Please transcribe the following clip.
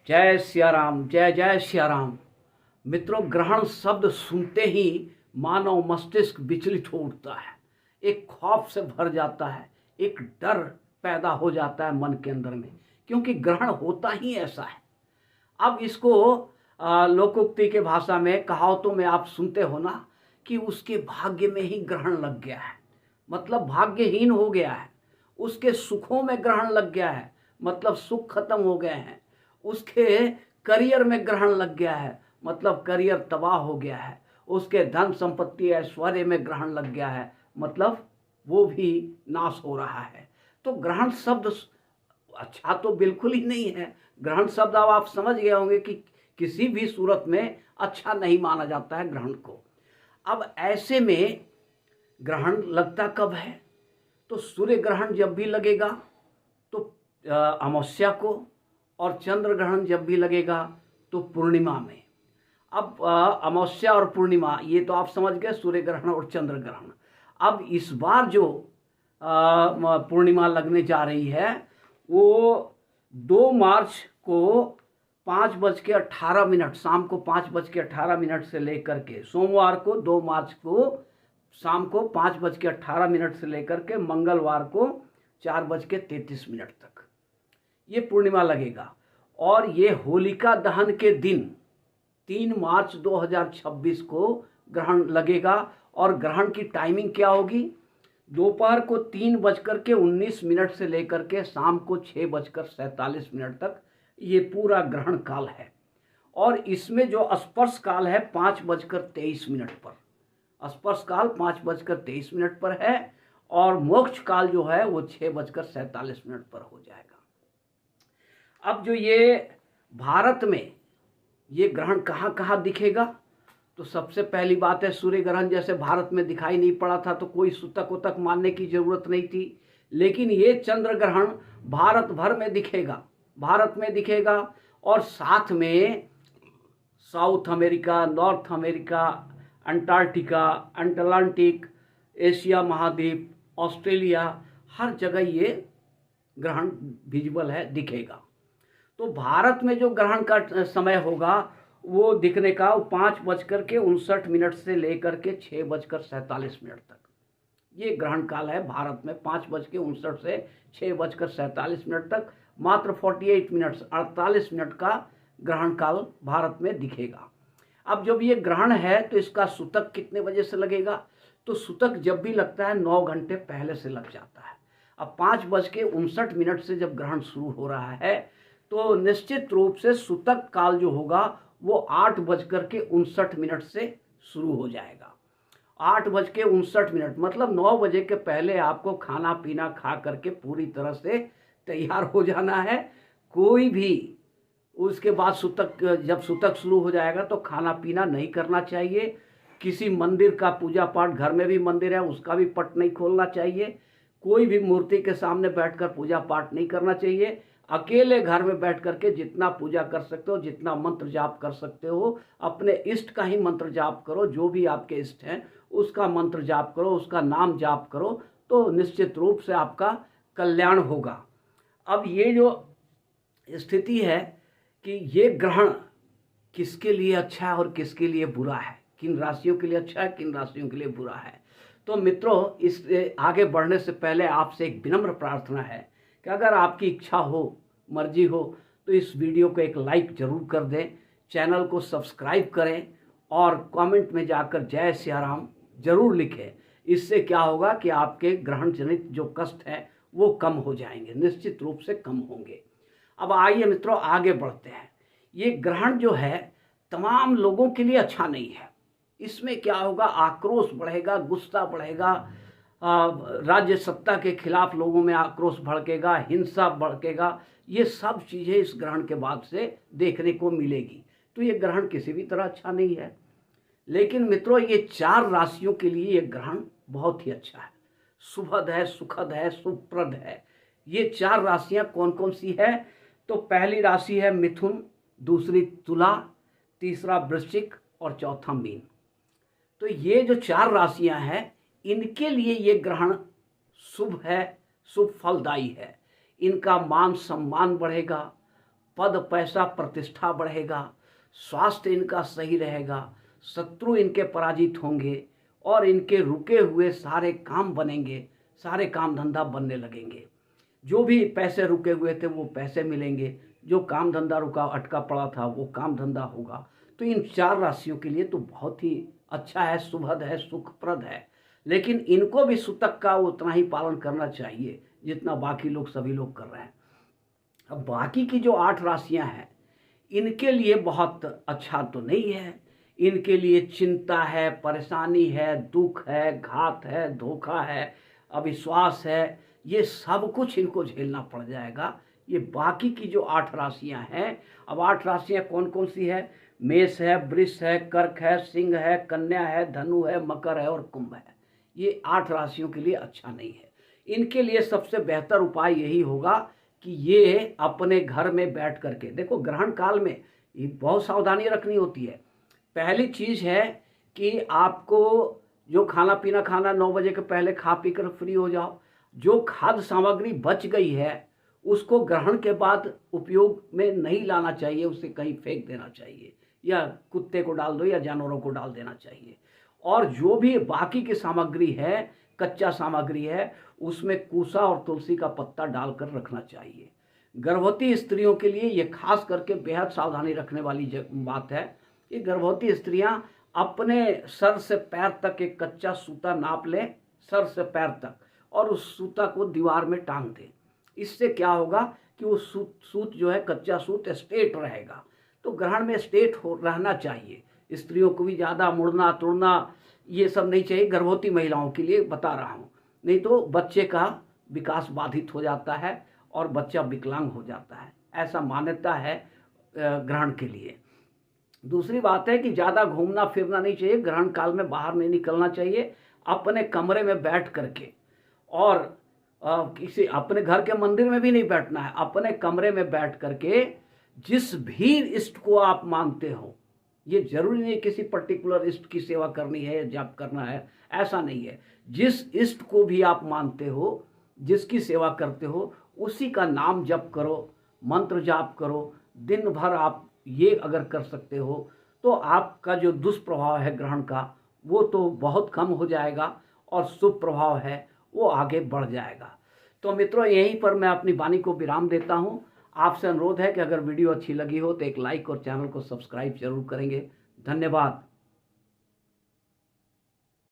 जय सिया राम, जय जय सिया राम। मित्रों, ग्रहण शब्द सुनते ही मानव मस्तिष्क विचलित हो उठता है, एक खौफ से भर जाता है, एक डर पैदा हो जाता है मन के अंदर में, क्योंकि ग्रहण होता ही ऐसा है। अब इसको लोकोक्ति के भाषा में, कहावतों में आप सुनते हो ना कि उसके भाग्य में ही ग्रहण लग गया है, मतलब भाग्यहीन हो गया है। उसके सुखों में ग्रहण लग गया है, मतलब सुख खत्म हो गए हैं। उसके करियर में ग्रहण लग गया है, मतलब करियर तबाह हो गया है। उसके धन संपत्ति ऐश्वर्य में ग्रहण लग गया है, मतलब वो भी नाश हो रहा है। तो ग्रहण शब्द अच्छा तो बिल्कुल ही नहीं है। ग्रहण शब्द अब आप समझ गए होंगे कि किसी भी सूरत में अच्छा नहीं माना जाता है ग्रहण को। अब ऐसे में ग्रहण लगता कब है? तो सूर्य ग्रहण जब भी लगेगा तो अमावस्या को, और चंद्र ग्रहण जब भी लगेगा तो पूर्णिमा में। अब अमावस्या और पूर्णिमा ये तो आप समझ गए, सूर्य ग्रहण और चंद्र ग्रहण। अब इस बार जो पूर्णिमा लगने जा रही है वो 2 मार्च को 5:18 शाम को 5:18 से लेकर के, सोमवार को 2 मार्च को शाम को 5:18 से लेकर के मंगलवार को 4:33 तक ये पूर्णिमा लगेगा। और ये होलिका दहन के दिन 3 मार्च 2026 को ग्रहण लगेगा। और ग्रहण की टाइमिंग क्या होगी? दोपहर को 3:19 से लेकर के शाम को 6:47 तक ये पूरा ग्रहण काल है। और इसमें जो स्पर्श काल है 5:23 पर, स्पर्श काल 5:23 पर है, और मोक्ष काल जो है वो 6:47 पर हो जाएगा। अब जो ये भारत में ये ग्रहण कहाँ कहाँ दिखेगा? तो सबसे पहली बात है, सूर्य ग्रहण जैसे भारत में दिखाई नहीं पड़ा था तो कोई सूतक उतक मानने की जरूरत नहीं थी। लेकिन ये चंद्र ग्रहण भारत भर में दिखेगा, भारत में दिखेगा। और साथ में south America, north America, Antarctica, Atlantic, Asia महाद्वीप, ऑस्ट्रेलिया, हर जगह ये ग्रहण विजिबल है, दिखेगा। तो भारत में जो ग्रहण का समय होगा वो दिखने का 5:59 से लेकर के 6:47 तक ये ग्रहण काल है भारत में। 5:59 से 6:47 तक मात्र 48 मिनट का ग्रहण काल भारत में दिखेगा। अब जब ये ग्रहण है तो इसका सूतक कितने बजे से लगेगा? तो सूतक जब भी लगता है 9 घंटे पहले से लग जाता है। अब 5:59 से जब ग्रहण शुरू हो रहा है तो निश्चित रूप से सूतक काल जो होगा वो 8:59 से शुरू हो जाएगा। 8:59 मतलब 9 बजे के पहले आपको खाना पीना खा करके पूरी तरह से तैयार हो जाना है। कोई भी उसके बाद जब सूतक शुरू हो जाएगा तो खाना पीना नहीं करना चाहिए। किसी मंदिर का पूजा पाठ, घर में भी मंदिर है उसका भी पट नहीं खोलना चाहिए। कोई भी मूर्ति के सामने बैठकर पूजा पाठ नहीं करना चाहिए। अकेले घर में बैठ करके जितना पूजा कर सकते हो, जितना मंत्र जाप कर सकते हो, अपने इष्ट का ही मंत्र जाप करो। जो भी आपके इष्ट हैं उसका मंत्र जाप करो, उसका नाम जाप करो, तो निश्चित रूप से आपका कल्याण होगा। अब ये जो स्थिति है कि ये ग्रहण किसके लिए अच्छा है और किसके लिए बुरा है, किन राशियों के लिए अच्छा है, किन राशियों के लिए बुरा है। तो मित्रों, इस आगे बढ़ने से पहले आपसे एक विनम्र प्रार्थना है कि अगर आपकी इच्छा हो, मर्जी हो, तो इस वीडियो को एक लाइक जरूर कर दें, चैनल को सब्सक्राइब करें और कमेंट में जाकर जय सिया राम जरूर लिखें। इससे क्या होगा कि आपके ग्रहण जनित जो कष्ट हैं वो कम हो जाएंगे, निश्चित रूप से कम होंगे। अब आइए मित्रों आगे बढ़ते हैं। ये ग्रहण जो है तमाम लोगों के लिए अच्छा नहीं है। इसमें क्या होगा? आक्रोश बढ़ेगा, गुस्सा बढ़ेगा, राज्य सत्ता के खिलाफ लोगों में आक्रोश भड़केगा, हिंसा भड़केगा। ये सब चीज़ें इस ग्रहण के बाद से देखने को मिलेगी। तो ये ग्रहण किसी भी तरह अच्छा नहीं है। लेकिन मित्रों, ये 4 राशियों के लिए ये ग्रहण बहुत ही अच्छा है, शुभद है, सुखद है, सुप्रद है। ये 4 राशियां कौन कौन सी है? तो पहली राशि है मिथुन, दूसरी तुला, तीसरा वृश्चिक और चौथा मीन। तो ये जो 4 राशियां हैं इनके लिए ये ग्रहण शुभ है, शुभ फलदायी है। इनका मान सम्मान बढ़ेगा, पद पैसा प्रतिष्ठा बढ़ेगा, स्वास्थ्य इनका सही रहेगा, शत्रु इनके पराजित होंगे और इनके रुके हुए सारे काम बनेंगे, सारे काम धंधा बनने लगेंगे। जो भी पैसे रुके हुए थे वो पैसे मिलेंगे, जो काम धंधा रुका अटका पड़ा था वो काम धंधा होगा। तो इन 4 राशियों के लिए तो बहुत ही अच्छा है, शुभद है, सुखप्रद है। लेकिन इनको भी सूतक का उतना ही पालन करना चाहिए जितना बाकी लोग सभी लोग कर रहे हैं। अब बाकी की जो 8 राशियां हैं इनके लिए बहुत अच्छा तो नहीं है। इनके लिए चिंता है, परेशानी है, दुख है, घात है, धोखा है, अविश्वास है, ये सब कुछ इनको झेलना पड़ जाएगा। ये बाकी की जो 8 राशियां हैं, अब 8 राशियां कौन कौन सी है? मेष है, वृष है, कर्क है, सिंह है, कन्या है, धनु है, मकर है और कुंभ है। ये 8 राशियों के लिए अच्छा नहीं है। इनके लिए सबसे बेहतर उपाय यही होगा कि ये अपने घर में बैठ करके, देखो ग्रहण काल में ये बहुत सावधानी रखनी होती है। पहली चीज़ है कि आपको जो खाना पीना खाना 9 बजे के पहले खा पी कर फ्री हो जाओ। जो खाद्य सामग्री बच गई है उसको ग्रहण के बाद उपयोग में नहीं लाना चाहिए, उसे कहीं फेंक देना चाहिए या कुत्ते को डाल दो या जानवरों को डाल देना चाहिए। और जो भी बाकी की सामग्री है, कच्चा सामग्री है, उसमें कूसा और तुलसी का पत्ता डालकर रखना चाहिए। गर्भवती स्त्रियों के लिए ये खास करके बेहद सावधानी रखने वाली बात है कि गर्भवती स्त्रियां अपने सर से पैर तक एक कच्चा सूता नाप लें, सर से पैर तक, और उस सूता को दीवार में टांग दें। इससे क्या होगा कि वो सूत जो है, कच्चा सूत स्ट्रेट रहेगा। तो ग्रहण में स्ट्रेट रहना चाहिए। स्त्रियों को भी ज़्यादा मुड़ना तुड़ना ये सब नहीं चाहिए। गर्भवती महिलाओं के लिए बता रहा हूँ, नहीं तो बच्चे का विकास बाधित हो जाता है और बच्चा विकलांग हो जाता है, ऐसा मान्यता है ग्रहण के लिए। दूसरी बात है कि ज़्यादा घूमना फिरना नहीं चाहिए। ग्रहण काल में बाहर नहीं निकलना चाहिए। अपने कमरे में बैठ करके, और किसी अपने घर के मंदिर में भी नहीं बैठना है, अपने कमरे में बैठ करके जिस भी इष्ट को आप मानते हो, ये जरूरी नहीं किसी पर्टिकुलर इष्ट की सेवा करनी है या जाप करना है, ऐसा नहीं है। जिस इष्ट को भी आप मानते हो, जिसकी सेवा करते हो, उसी का नाम जप करो, मंत्र जाप करो। दिन भर आप ये अगर कर सकते हो तो आपका जो दुष्प्रभाव है ग्रहण का, वो तो बहुत कम हो जाएगा और शुभ प्रभाव है वो आगे बढ़ जाएगा। तो मित्रों, यहीं पर मैं अपनी वाणी को विराम देता हूँ। आपसे अनुरोध है कि अगर वीडियो अच्छी लगी हो तो एक लाइक और चैनल को सब्सक्राइब जरूर करेंगे। धन्यवाद।